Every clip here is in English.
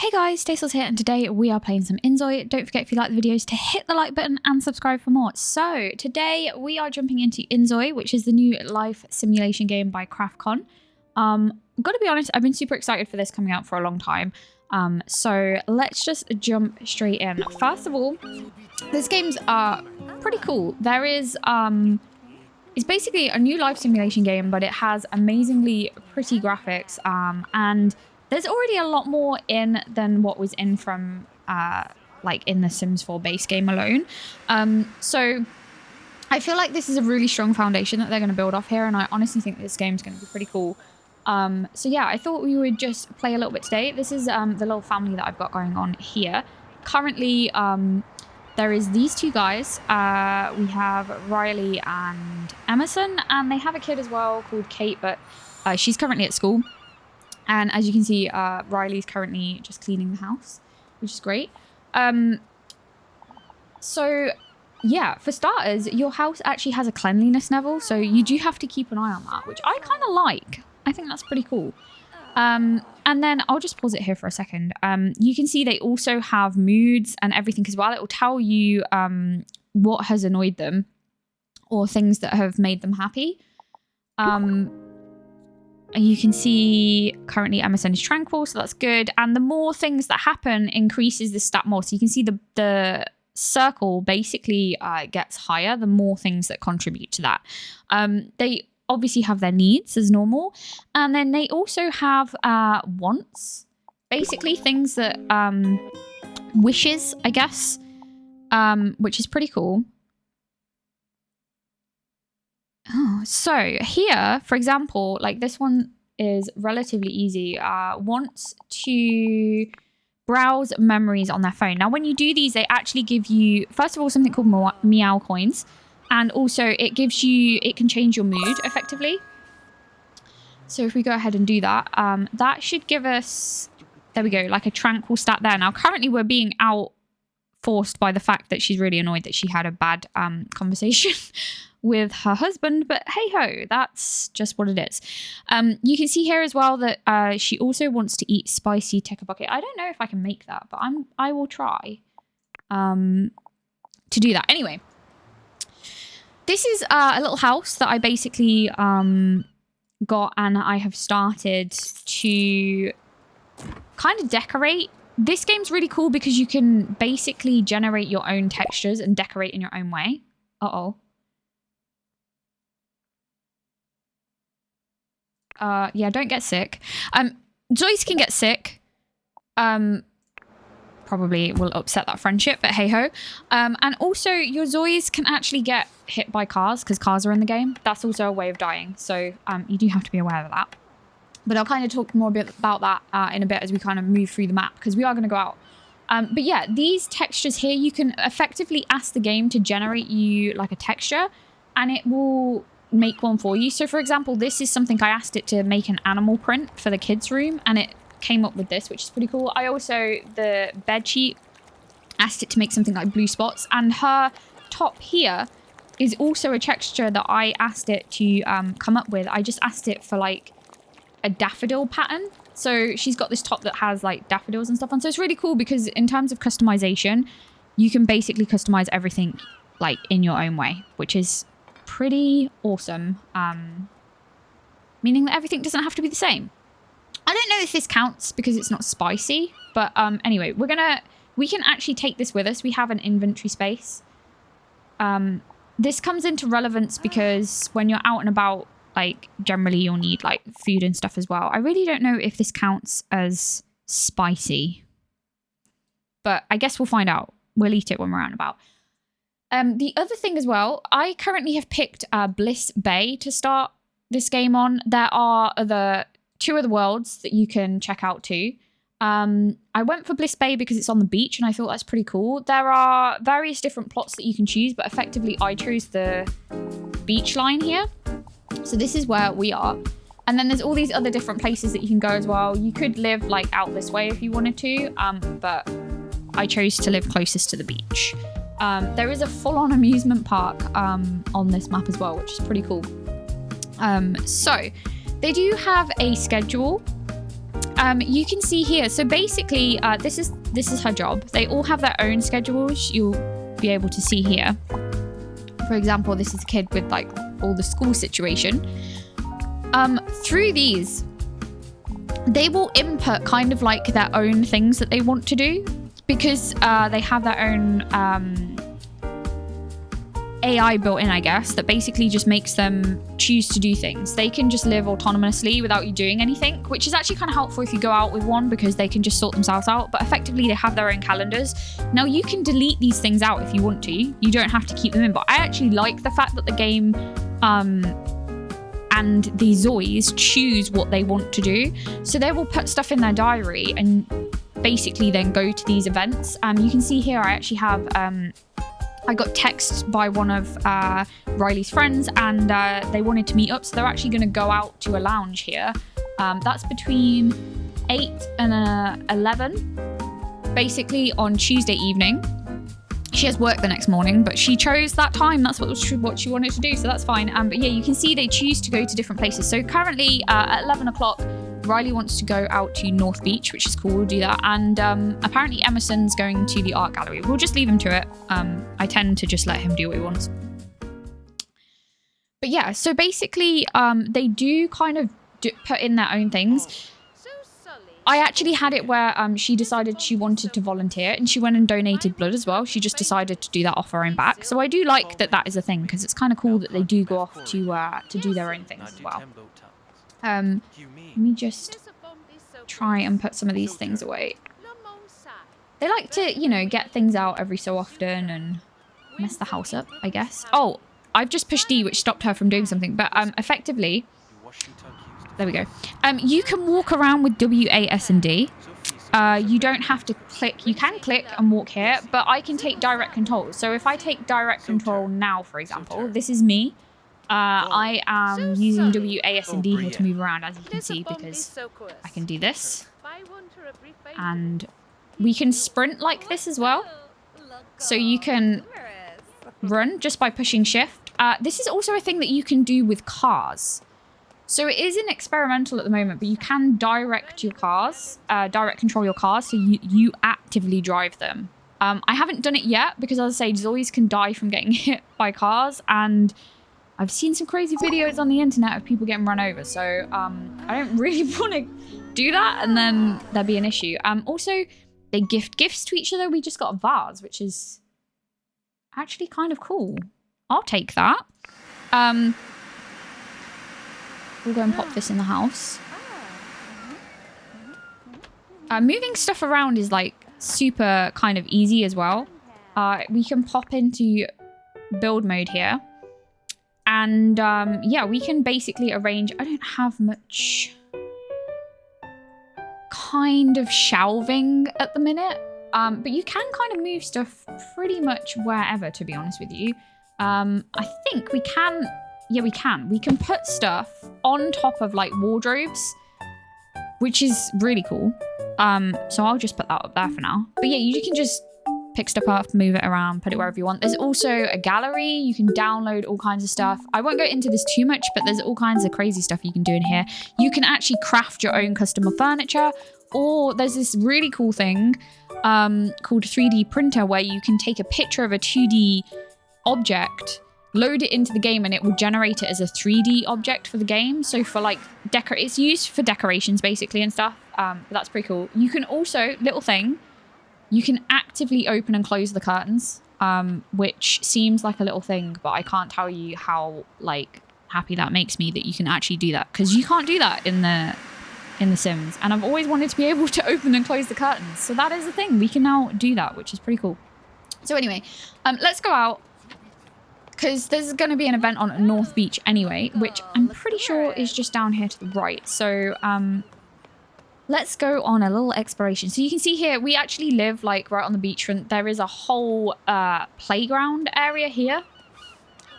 Hey guys, Stacels here, and today we are playing some Inzoi. Don't forget, if you like the videos, to hit the like button and subscribe for more. So today we are jumping into Inzoi, which is the new life simulation game by CraftCon. Gotta be honest, I've been super excited for this coming out for a long time. So let's just jump straight in. First of all, this game's pretty cool. There is it's basically a new life simulation game, but it has amazingly pretty graphics, and there's already a lot more in than what was in from like in the Sims 4 base game alone. So I feel like this is a really strong foundation that they're going to build off here, and I honestly think this game's going to be pretty cool. So yeah, I thought we would just play a little bit today. This is the little family that I've got going on here. Currently, there is these two guys. We have Riley and Emerson, and they have a kid as well called Kate, but she's currently at school. And as you can see, Riley's currently just cleaning the house, which is great. So yeah, for starters, your house actually has a cleanliness level, so you do have to keep an eye on that, which I kind of like. I think that's pretty cool. And then I'll just pause it here for a second. You can see they also have moods and everything as well. It will tell you what has annoyed them or things that have made them happy. You can see currently Emerson is tranquil, so that's good. And the more things that happen increases the stat more. So you can see the circle basically gets higher the more things that contribute to that. They obviously have their needs as normal. And then they also have wants. Basically things that, wishes, I guess, which is pretty cool. Oh, so here, for example, like this one is relatively easy. Wants to browse memories on their phone. Now, when you do these, they actually give you, first of all, something called meow coins. And also it gives you, it can change your mood effectively. So if we go ahead and do that, that should give us, there we go, like a tranquil stat there. Now, currently we're being forced by the fact that she's really annoyed that she had a bad conversation with her husband, but hey ho, that's just what it is. You can see here as well that she also wants to eat spicy tikka bucket. I don't know if I can make that, but I will try to do that. Anyway, this is a little house that I basically got, and I have started to kind of decorate. This game's really cool because you can basically generate your own textures and decorate in your own way. Yeah, don't get sick. Zois can get sick. Probably will upset that friendship, but hey ho. And also your Zois can actually get hit by cars because cars are in the game. That's also a way of dying. So you do have to be aware of that. But I'll kind of talk more about that in a bit as we kind of move through the map, because we are going to go out. But yeah, these textures here, you can effectively ask the game to generate you like a texture, and it will make one for you. So for example, this is something I asked it to make an animal print for the kids' room, and it came up with this, which is pretty cool. I also, the bed sheet, asked it to make something like blue spots, and her top here is also a texture that I asked it to come up with. I just asked it for like a daffodil pattern. So she's got this top that has like daffodils and stuff on. So it's really cool because in terms of customization, you can basically customize everything like in your own way, which is pretty awesome. Meaning that everything doesn't have to be the same. I don't know if this counts because it's not spicy, but anyway, we can actually take this with us. We have an inventory space. This comes into relevance because when you're out and about, like generally you'll need like food and stuff as well. I really don't know if this counts as spicy, but I guess we'll find out. We'll eat it when we're out and about. The other thing as well, I currently have picked Bliss Bay to start this game on. There are two other worlds that you can check out too. I went for Bliss Bay because it's on the beach and I thought that's pretty cool. There are various different plots that you can choose, but effectively I chose the beach line here. So this is where we are. And then there's all these other different places that you can go as well. You could live like out this way if you wanted to, but I chose to live closest to the beach. There is a full-on amusement park on this map as well, which is pretty cool. So they do have a schedule You can see here. So basically, this is her job. They all have their own schedules. You'll be able to see here. For example, this is a kid with like all the school situation. Through these, they will input kind of like their own things that they want to do, because they have their own AI built in, I guess, that basically just makes them choose to do things. They can just live autonomously without you doing anything, which is actually kind of helpful if you go out with one, because they can just sort themselves out. But effectively, they have their own calendars. Now, you can delete these things out if you want to. You don't have to keep them in. But I actually like the fact that the game and the Zois choose what they want to do. So they will put stuff in their diary and basically then go to these events. You can see here I actually have... I got text by one of Riley's friends, and they wanted to meet up, so they're actually going to go out to a lounge here. That's between 8 and 11, basically on Tuesday evening. She has work the next morning, but she chose that time. That's what she wanted to do, so that's fine. But yeah, you can see they choose to go to different places. So currently at 11 o'clock, Riley wants to go out to North Beach, which is cool. We'll do that. And apparently Emerson's going to the art gallery. We'll just leave him to it. I tend to just let him do what he wants. But yeah, so basically they do kind of put in their own things. I actually had it where she decided she wanted to volunteer, and she went and donated blood as well. She just decided to do that off her own back. So I do like that is a thing, because it's kind of cool that they do go off to do their own things as well. Let me just try and put some of these things away. They like to, you know, get things out every so often and mess the house up, I guess. Oh, I've just pushed D, which stopped her from doing something. But effectively, there we go. You can walk around with W, A, S, and D. You don't have to click. You can click and walk here, but I can take direct control. So if I take direct control now, for example, this is me. I am using W, A, S, and D here to move around, as you can see, because I can do this. And we can sprint like this as well. So you can run just by pushing shift. This is also a thing that you can do with cars. So it is an experimental at the moment, but you can direct your cars, direct control your cars, so you actively drive them. I haven't done it yet because, as I say, Zois can die from getting hit by cars, and I've seen some crazy videos on the internet of people getting run over, so I don't really want to do that, and then there'll be an issue. Also, they gift gifts to each other. We just got a vase, which is actually kind of cool. I'll take that. We'll go and pop this in the house. Moving stuff around is like super kind of easy as well. We can pop into build mode here. And yeah, we can basically arrange... I don't have much kind of shelving at the minute. But you can kind of move stuff pretty much wherever, to be honest with you. I think we can... Yeah, we can. We can put stuff on top of like wardrobes, which is really cool. So I'll just put that up there for now. But yeah, you can just pick stuff up, move it around, put it wherever you want. There's also a gallery. You can download all kinds of stuff. I won't go into this too much, but there's all kinds of crazy stuff you can do in here. You can actually craft your own custom furniture, or there's this really cool thing called 3D printer, where you can take a picture of a 2D object, load it into the game, and it will generate it as a 3D object for the game. So for like it's used for decorations basically and stuff. But that's pretty cool. You can also, little thing, you can actively open and close the curtains, which seems like a little thing, but I can't tell you how like happy that makes me that you can actually do that, because you can't do that in the Sims, and I've always wanted to be able to open and close the curtains. So that is the thing. We can now do that, which is pretty cool. So anyway, let's go out, because there's going to be an event on North Beach anyway, which I'm pretty sure is just down here to the right. So let's go on a little exploration. So you can see here, we actually live like right on the beachfront. There is a whole playground area here.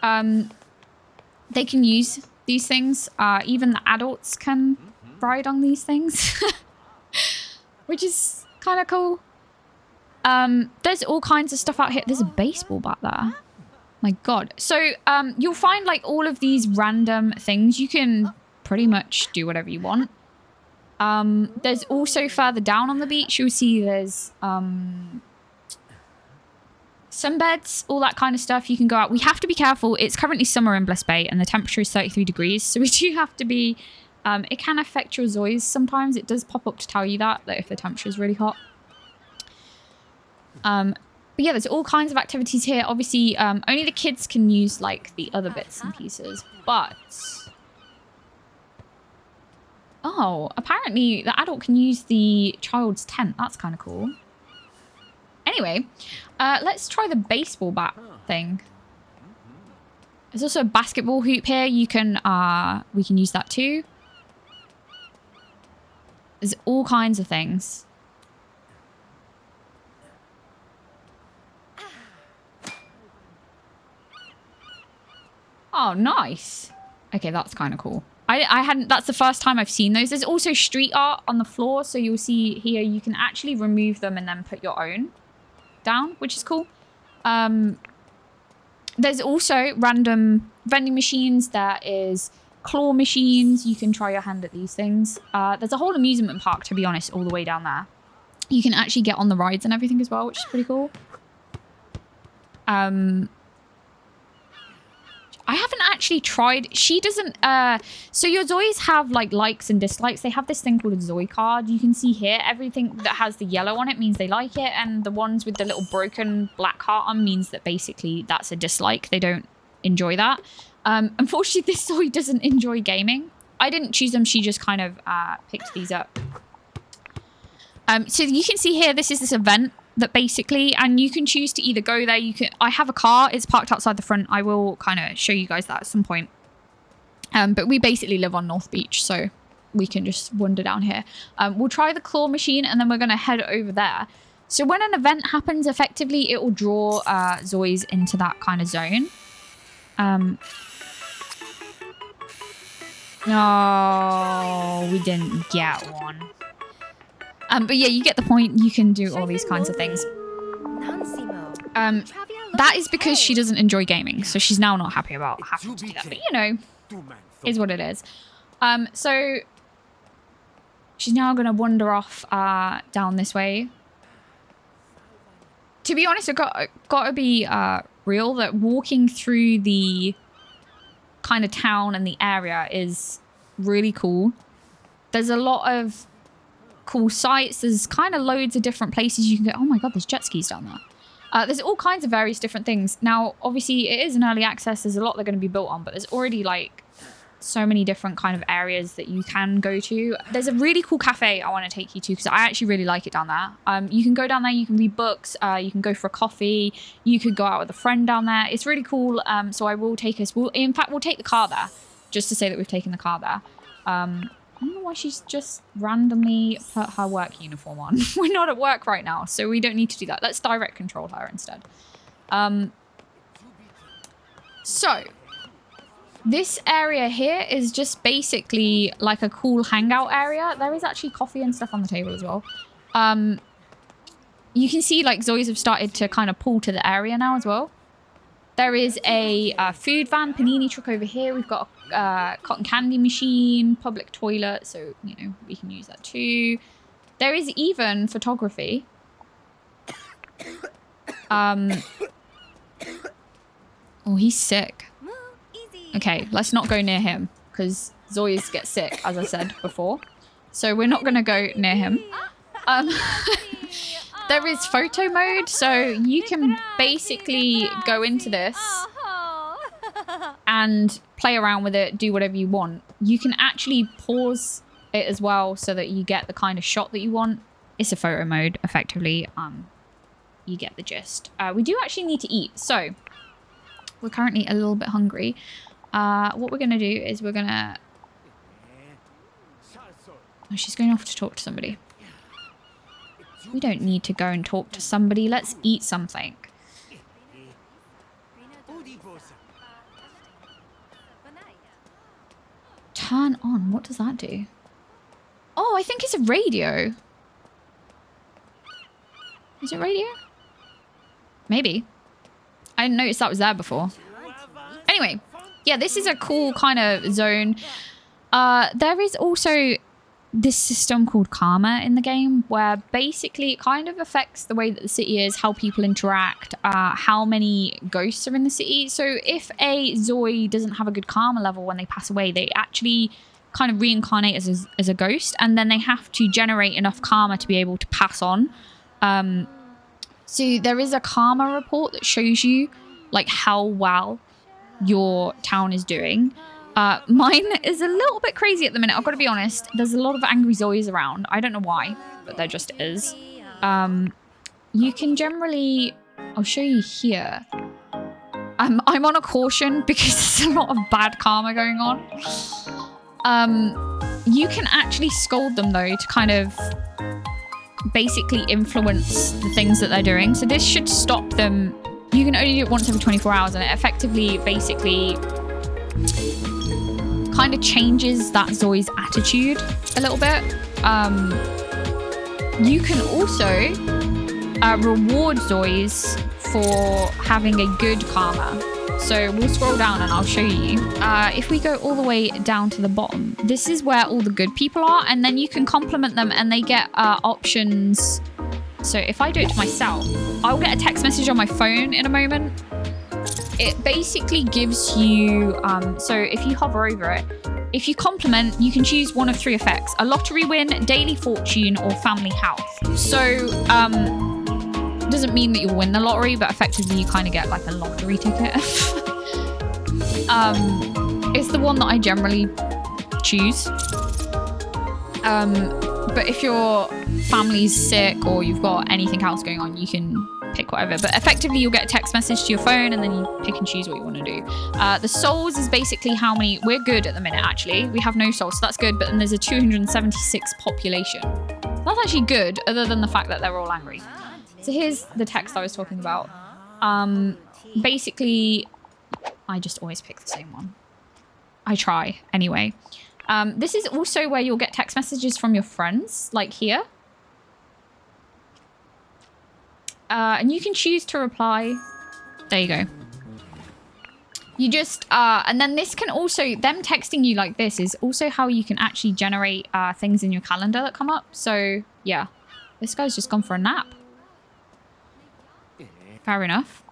They can use these things. Even the adults can ride on these things, which is kind of cool. There's all kinds of stuff out here. There's a baseball bat there. My God. So you'll find like all of these random things. You can pretty much do whatever you want. There's also further down on the beach, you'll see there's sunbeds, all that kind of stuff. You can go out. We have to be careful. It's currently summer in Bliss Bay and the temperature is 33 degrees. So we do have to be, it can affect your Zois sometimes. It does pop up to tell you that if the temperature is really hot. But yeah, there's all kinds of activities here. Obviously, only the kids can use like the other bits and pieces, but oh, apparently the adult can use the child's tent. That's kind of cool. Anyway, let's try the baseball bat thing. There's also a basketball hoop here. You can, we can use that too. There's all kinds of things. Oh, nice. Okay, that's kind of cool. I hadn't, that's the first time I've seen those. There's also street art on the floor. So you'll see here, you can actually remove them and then put your own down, which is cool. There's also random vending machines. There is claw machines. You can try your hand at these things. There's a whole amusement park, to be honest, all the way down there. You can actually get on the rides and everything as well, which is pretty cool. I haven't actually tried. She doesn't, so your Zois have like likes and dislikes. They have this thing called a Zoi card. You can see here, everything that has the yellow on it means they like it. And the ones with the little broken black heart on means that basically that's a dislike. They don't enjoy that. Unfortunately, this Zoi doesn't enjoy gaming. I didn't choose them. She just kind of picked these up. So you can see here, this is this event that basically, and you can choose to either go there. You can, I have a car, it's parked outside the front. I will kind of show you guys that at some point. But we basically live on North Beach, so we can just wander down here. We'll try the claw machine and then we're going to head over there. So when an event happens, effectively, it will draw Zois into that kind of zone. No, we didn't get one. But yeah, you get the point. You can do all these kinds of things. That is because she doesn't enjoy gaming, so she's now not happy about having to do that. But you know, is what it is. So she's now going to wander off down this way. To be honest, it got to be real that walking through the kind of town and the area is really cool. There's a lot of cool sites. There's kind of loads of different places you can go. Oh my god, there's jet skis down there. There's all kinds of various different things. Now, obviously, it is an early access. There's a lot that are going to be built on, but there's already like so many different kind of areas that you can go to. There's a really cool cafe I want to take you to because I actually really like it down there. You can go down there, you can read books, you can go for a coffee, you could go out with a friend down there. It's really cool. So I will take us. In fact, we'll take the car there just to say that we've taken the car there. I don't know why she's just randomly put her work uniform on. We're not at work right now, so we don't need to do that. Let's direct control her instead. So, this area here is just basically like a cool hangout area. There is actually coffee and stuff on the table as well. You can see like Zois have started to kind of pull to the area now as well. There is a food van, panini truck over here. We've got a cotton candy machine, public toilet, so, you know, we can use that too. There is even photography. Oh, he's sick. Okay, let's not go near him because Zois get sick, as I said before. So we're not going to go near him. There is photo mode, so you can basically go into this and play around with it, do whatever you want. You can actually pause it as well so that you get the kind of shot that you want. It's a photo mode, effectively. You get the gist. We do actually need to eat, so we're currently a little bit hungry. What we're going to do is we're going to... Oh, she's going off to talk to somebody. We don't need to go and talk to somebody. Let's eat something. Turn on. What does that do? Oh, I think it's a radio. Is it radio? Maybe. I didn't notice that was there before. Anyway, yeah, this is a cool kind of zone. There is also this system called karma in the game, where basically it kind of affects the way that the city is, how people interact, how many ghosts are in the city. So if a Zoi doesn't have a good karma level when they pass away, they actually kind of reincarnate as a ghost, and then they have to generate enough karma to be able to pass on. So there is a karma report that shows you like how well your town is doing. Mine is a little bit crazy at the minute, I've got to be honest. There's a lot of angry Zoes around. I don't know why, but there just is. You can generally... I'll show you here. I'm on a caution because there's a lot of bad karma going on. You can actually scold them, though, to kind of basically influence the things that they're doing. So this should stop them. You can only do it once every 24 hours, and it effectively basically kind of changes that Zoi's attitude a little bit. You can also reward Zois for having a good karma. So we'll scroll down and I'll show you. If we go all the way down to the bottom, this is where all the good people are, and then you can compliment them and they get options. So if I do it to myself, I'll get a text message on my phone in a moment. It basically gives you, so if you hover over it, if you compliment, you can choose one of 3 effects: a lottery win, daily fortune, or family health. So, doesn't mean that you'll win the lottery, but effectively you kind of get like a lottery ticket. It's the one that I generally choose. But if your family's sick or you've got anything else going on, you can pick whatever. But effectively you'll get a text message to your phone and then you pick and choose what you want to do. The souls is basically how many... We're good at the minute, actually. We have no souls, so that's good. But then there's a 276 population. That's actually good, other than the fact that they're all angry. So here's the text I was talking about. Basically, I just always pick the same one. I try, anyway. This is also where you'll get text messages from your friends, like here. And you can choose to reply. There you go. You just, and then this can also, them texting you like this is also how you can actually generate things in your calendar that come up. So, yeah. This guy's just gone for a nap. Fair enough.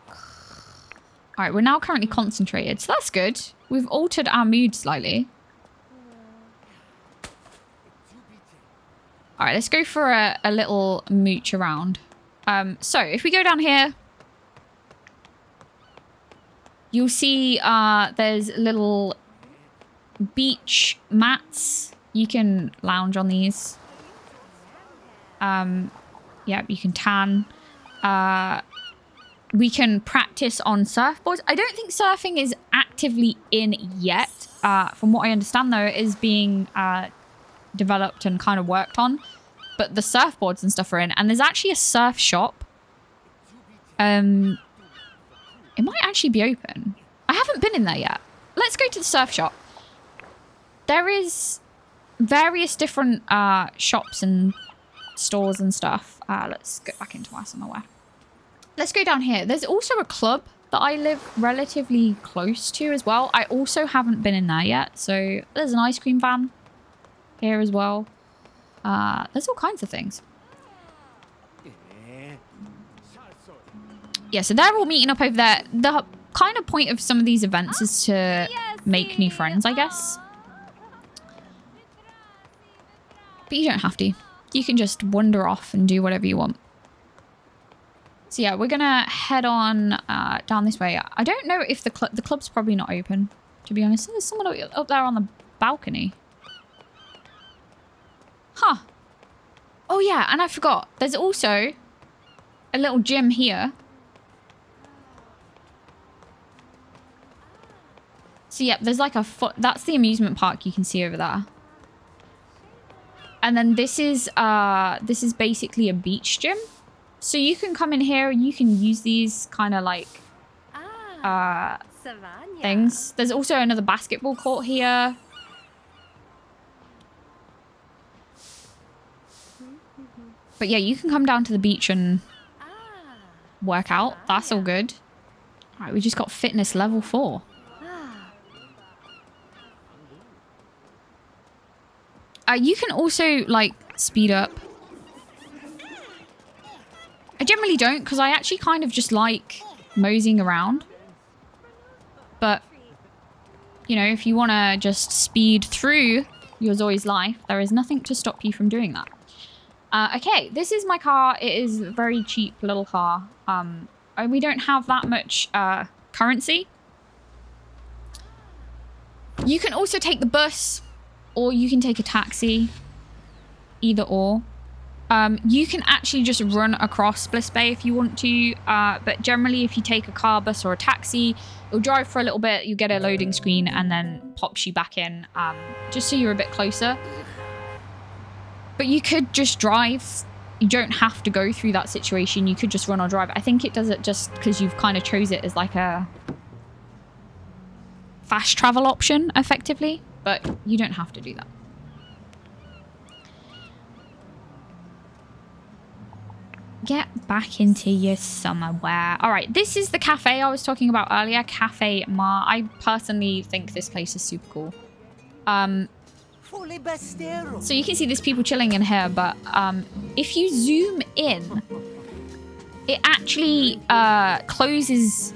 All right, we're now currently concentrated, so that's good. We've altered our mood slightly. All right, let's go for a little mooch around. So if we go down here, you'll see there's little beach mats. You can lounge on these. Yeah, you can tan. We can practice on surfboards. I don't think surfing is actively in yet. From what I understand, though, it is being developed and kind of worked on. But the surfboards and stuff are in. And there's actually a surf shop. It might actually be open. I haven't been in there yet. Let's go to the surf shop. There is various different shops and stores and stuff. Let's get back into Amusement. Let's go down here. There's also a club that I live relatively close to as well. I also haven't been in there yet. So there's an ice cream van here as well. There's all kinds of things. Yeah, so they're all meeting up over there. The kind of point of some of these events is to make new friends, I guess. But you don't have to. You can just wander off and do whatever you want. So yeah, we're gonna head on down this way. I don't know if the club's probably not open, to be honest. There's someone up there on the balcony. Huh. Oh yeah, and I forgot. There's also a little gym here. So yeah, there's like a foot. That's the amusement park you can see over there. And then this is basically a beach gym. So you can come in here, you can use these kind of like things. There's also another basketball court here. But yeah, you can come down to the beach and work out. That's all good. All right, we just got fitness level 4. You can also, like, speed up. I generally don't, because I actually kind of just like moseying around. But, you know, if you want to just speed through your Zoi's life, there is nothing to stop you from doing that. Okay, this is my car. It is a very cheap little car. We don't have that much currency. You can also take the bus, or you can take a taxi. Either or. You can actually just run across Bliss Bay if you want to, but generally if you take a car, bus, or a taxi, it'll drive for a little bit, you get a loading screen, and then pops you back in, just so you're a bit closer. But you could just drive. You don't have to go through that situation. You could just run or drive. I think it does it just because you've kind of chose it as like a fast travel option, effectively, but you don't have to do that. Get back into your summer wear. All right, this is the cafe I was talking about earlier, Cafe Ma. I personally think this place is super cool. So you can see there's people chilling in here, but if you zoom in, it actually closes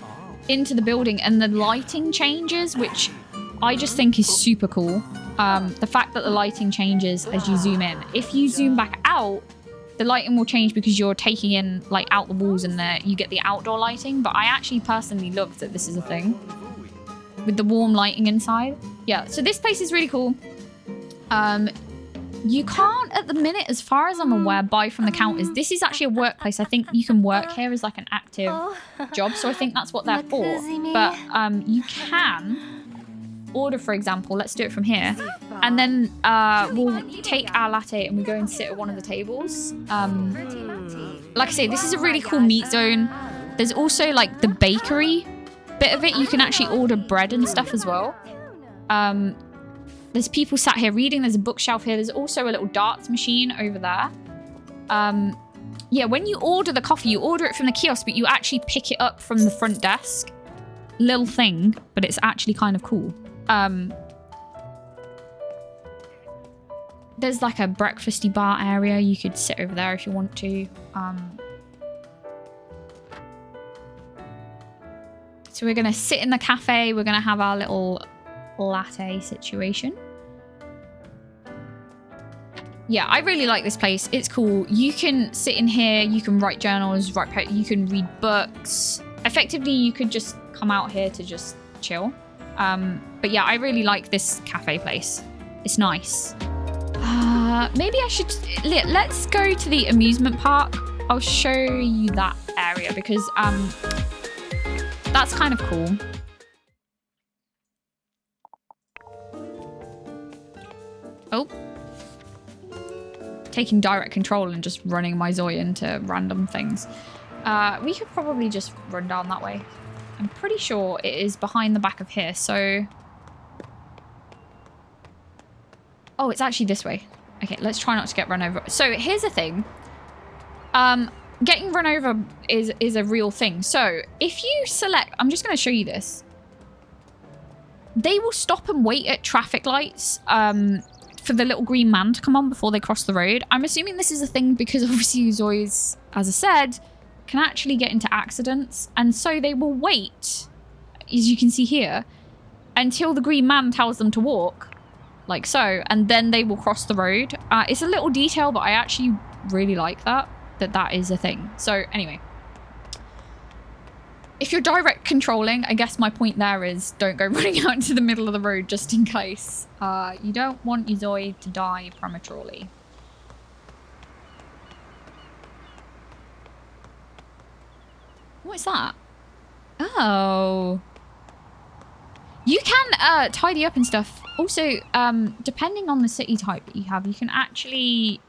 into the building and the lighting changes, which I just think is super cool. The fact that the lighting changes as you zoom in. If you zoom back out, the lighting will change because you're taking in, like, out the walls and you get the outdoor lighting. But I actually personally love that this is a thing with the warm lighting inside. Yeah, so this place is really cool. You can't, at the minute, as far as I'm aware, buy from the counters. This is actually a workplace. I think you can work here as, like, an active job. So I think that's what they're for. But you can order, for example. Let's do it from here. And then we'll take our latte and we go and sit at one of the tables. Like I say, this is a really cool meat zone. There's also, like, the bakery bit of it. You can actually order bread and stuff as well. There's people sat here reading. There's a bookshelf here. There's also a little darts machine over there. Yeah, when you order the coffee, you order it from the kiosk, but you actually pick it up from the front desk. Little thing, but it's actually kind of cool. There's like a breakfasty bar area. You could sit over there if you want to. So we're going to sit in the cafe. We're going to have our little latte situation. Yeah, I really like this place. It's cool. You can sit in here. You can write journals, you can read books. Effectively, you could just come out here to just chill. But yeah, I really like this cafe place. It's nice. Maybe I should... Let's go to the amusement park. I'll show you that area because that's kind of cool. Oh. Taking direct control and just running my Zoi into random things. We could probably just run down that way. I'm pretty sure it is behind the back of here, so... Oh, it's actually this way. Okay, let's try not to get run over. So here's the thing. Getting run over is a real thing. So if you select... I'm just going to show you this. They will stop and wait at traffic lights for the little green man to come on before they cross the road. I'm assuming this is a thing because obviously Zois, as I said, can actually get into accidents. And so they will wait, as you can see here, until the green man tells them to walk. Like so, and then they will cross the road. It's a little detail, but I actually really like that is a thing. So anyway, if you're direct controlling, I guess my point there is don't go running out into the middle of the road just in case. You don't want your Zoi to die prematurely. What's that? Oh. You can tidy up and stuff. Also, depending on the city type that you have, you can actually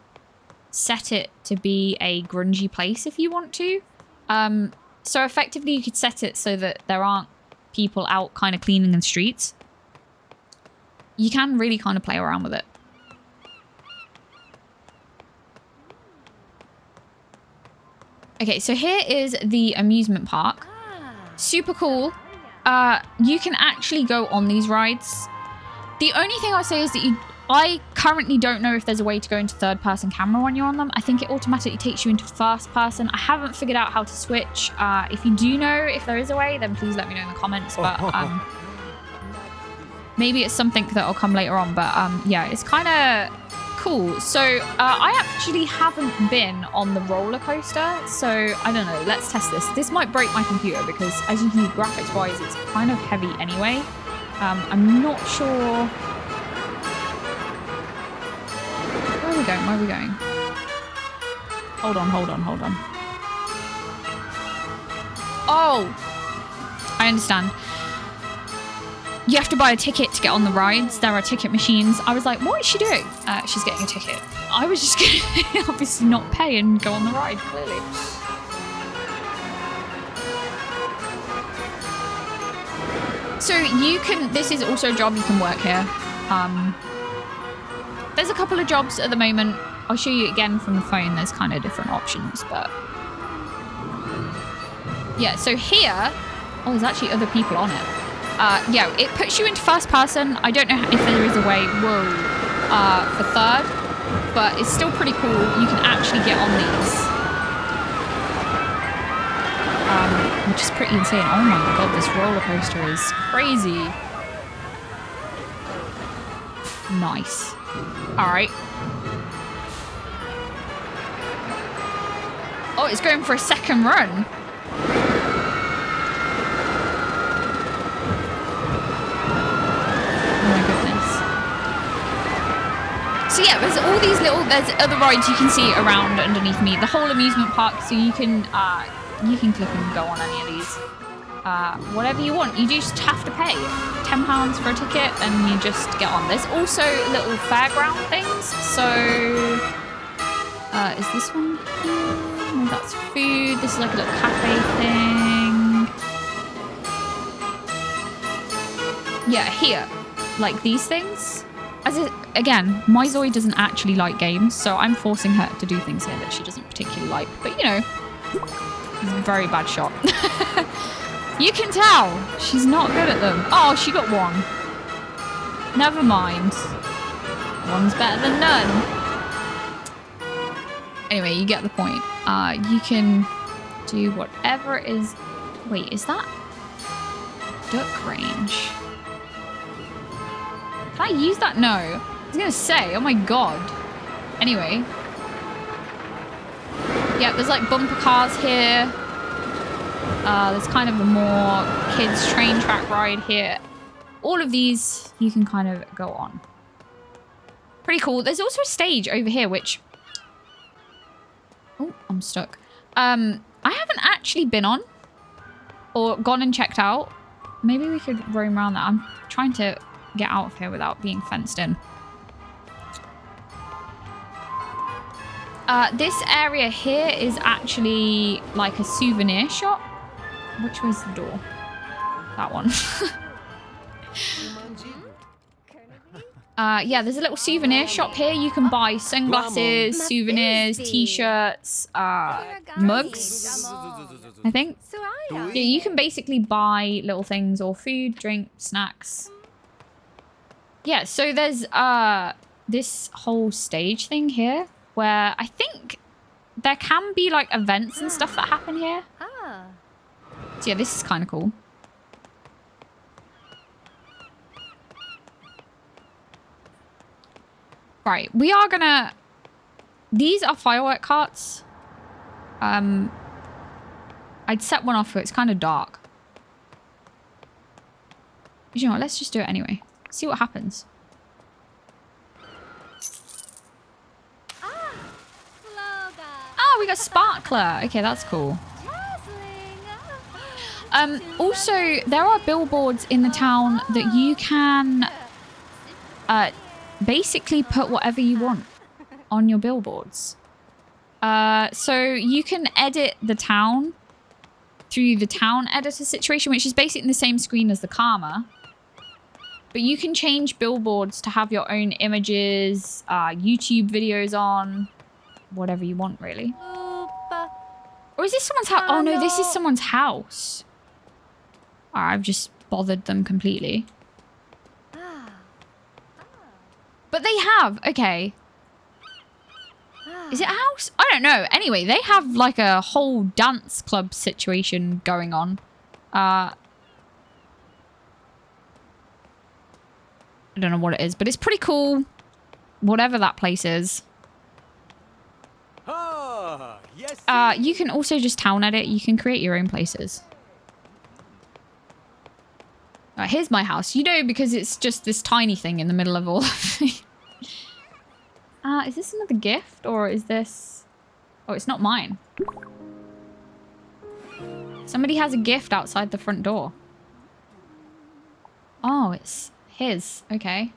set it to be a grungy place if you want to. So effectively, you could set it so that there aren't people out kind of cleaning the streets. You can really kind of play around with it. Okay, so here is the amusement park. Super cool. You can actually go on these rides. The only thing I say is that I currently don't know if there's a way to go into third-person camera when you're on them. I think it automatically takes you into first-person. I haven't figured out how to switch. If you do know if there is a way, then please let me know in the comments. But maybe it's something that will come later on. But yeah, it's kind of cool. So I actually haven't been on the roller coaster. So I don't know. Let's test this. This might break my computer because, as you can see, graphics-wise, it's kind of heavy anyway. I'm not sure... Where are we going? Where are we going? Hold on, hold on, hold on. Oh! I understand. You have to buy a ticket to get on the rides. There are ticket machines. I was like, what is she doing? She's getting a ticket. I was just going to obviously not pay and go on the ride, clearly. So you can, this is also a job you can work here. There's a couple of jobs at the moment. I'll show you again from the phone. There's kind of different options, but yeah, so here, oh, there's actually other people on it. Yeah, it puts you into first person. I don't know if there is a way, for third, but it's still pretty cool. You can actually get on these, which is pretty insane. Oh my God, this roller coaster is crazy. Nice. All right. Oh, it's going for a second run. Oh my goodness. So yeah, there's all these little, there's other rides you can see around underneath me. The whole amusement park, so you can click and go on any of these. Whatever you want. You just have to pay £10 for a ticket and you just get on. There's also little fairground things. So, is this one here? No, that's food. This is like a little cafe thing. Yeah, here. Like these things. Again, my Zoe doesn't actually like games, so I'm forcing her to do things here that she doesn't particularly like. But, you know, it's a very bad shot. You can tell she's not good at them. Oh, she got one. Never mind. One's better than none. Anyway, you get the point. You can do whatever is... Wait, is that duck range? Can I use that? No. I was going to say, oh my God. Anyway. Yeah, there's like bumper cars here. There's kind of a more kids train track ride here. All of these you can kind of go on. Pretty cool. There's also a stage over here, which... Oh, I'm stuck. I haven't actually been on or gone and checked out. Maybe we could roam around that. I'm trying to get out of here without being fenced in. This area here is actually like a souvenir shop. Which way's the door? That one. Yeah, there's a little souvenir shop here. You can buy sunglasses, souvenirs, t-shirts, mugs, I think. Yeah, you can basically buy little things or food, drink, snacks. Yeah, so there's this whole stage thing here where I think there can be like events and stuff that happen here. So yeah, this is kind of cool. Right, we are gonna... These are firework carts. I'd set one off, but it's kind of dark. You know what, let's just do it anyway. See what happens. Oh, we got Sparkler. Okay, that's cool. Also, there are billboards in the town that you can basically put whatever you want on your billboards. So you can edit the town through the town editor situation, which is basically the same screen as the Karma. But you can change billboards to have your own images, YouTube videos on, whatever you want, really. Or is this someone's house? Oh no, this is someone's house. I've just bothered them completely. But But they have, okay. Is it a house? I don't know. Anyway, they have like a whole dance club situation going on. I don't know what it is, but it's pretty cool. Whatever that place is. You can also just town edit. You can create your own places. Right, here's my house. You know, because it's just this tiny thing in the middle of all of it. Is this another gift or is this... Oh, it's not mine. Somebody has a gift outside the front door. Oh, it's his. Okay.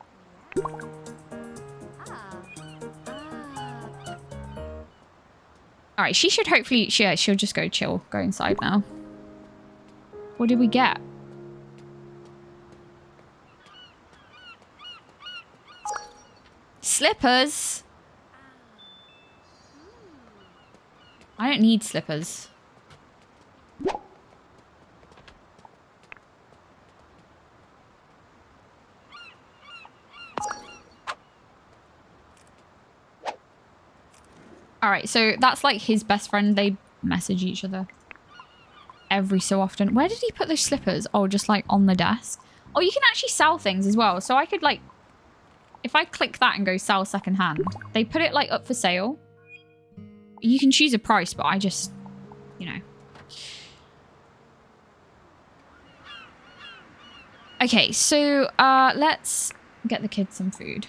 Alright, she should hopefully... Yeah, she'll just go chill. Go inside now. What did we get? Slippers? I don't need slippers. Alright, so that's like his best friend. They message each other every so often. Where did he put those slippers? Oh, just like on the desk. Oh, you can actually sell things as well. So I could like... If I click that and go sell secondhand, they put it like up for sale. You can choose a price, but I just, you know. Okay, so let's get the kids some food.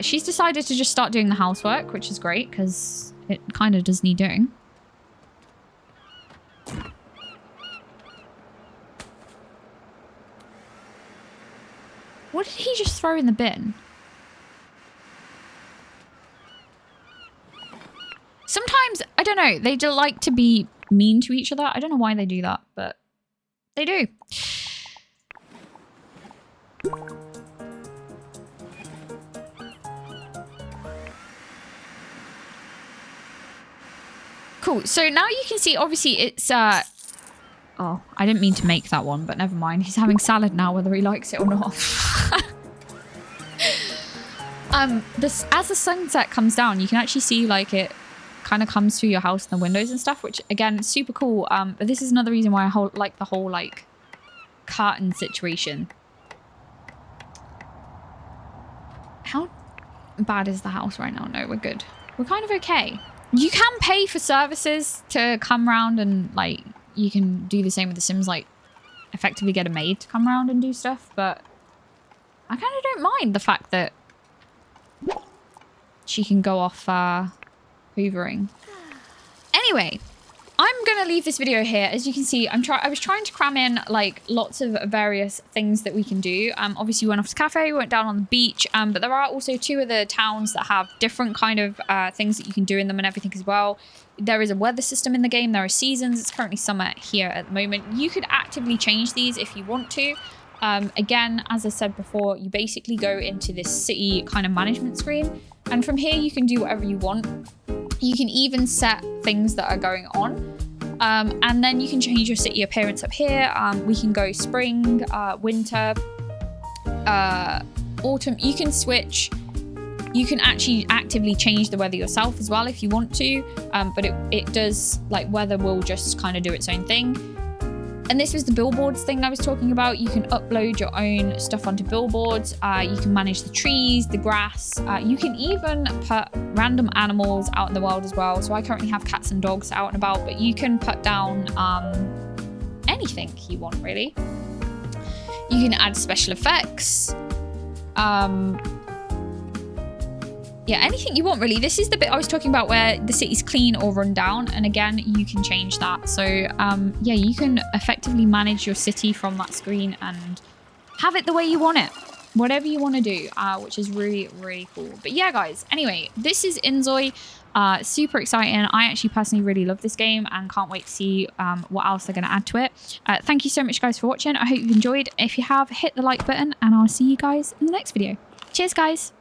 She's decided to just start doing the housework, which is great because it kind of does need doing. What did he just throw in the bin? Sometimes, I don't know, they do like to be mean to each other. I don't know why they do that, but they do. Cool. So now you can see, obviously, it's... Oh, I didn't mean to make that one, but never mind. He's having salad now, whether he likes it or not. As the sunset comes down, you can actually see, like, it kind of comes through your house and the windows and stuff, which again is super cool. But this is another reason why I like the whole like curtain situation. How bad is the house right now? No, we're good. We're kind of okay. You can pay for services to come around and like you can do the same with The Sims, like effectively get a maid to come around and do stuff, but I kind of don't mind the fact that she can go off hoovering. Anyway, I'm gonna leave this video here. As you can see, I was trying to cram in like lots of various things that we can do. Obviously we went off to cafe, we went down on the beach, but there are also 2 other towns that have different kind of things that you can do in them and everything as well. There is a weather system in the game. There are seasons. It's currently summer here at the moment. You could actively change these if you want to. Again, as I said before, you basically go into this city kind of management screen, and from here you can do whatever you want. You can even set things that are going on, and then you can change your city appearance up here. We can go spring, winter, autumn. You can switch. You can actually actively change the weather yourself as well if you want to, but it does, like, weather will just kind of do its own thing. And this was the billboards thing I was talking about. You can upload your own stuff onto billboards. You can manage the trees, the grass. You can even put random animals out in the world as well. So I currently have cats and dogs out and about, but you can put down anything you want, really. You can add special effects. Yeah, anything you want, really. This is the bit I was talking about where the city's clean or run down. And again, you can change that. So yeah, you can effectively manage your city from that screen and have it the way you want it. Whatever you want to do, which is really, really cool. But yeah, guys, anyway, this is Inzoi. Super exciting. I actually personally really love this game and can't wait to see what else they're going to add to it. Thank you so much, guys, for watching. I hope you've enjoyed. If you have, hit the like button and I'll see you guys in the next video. Cheers, guys.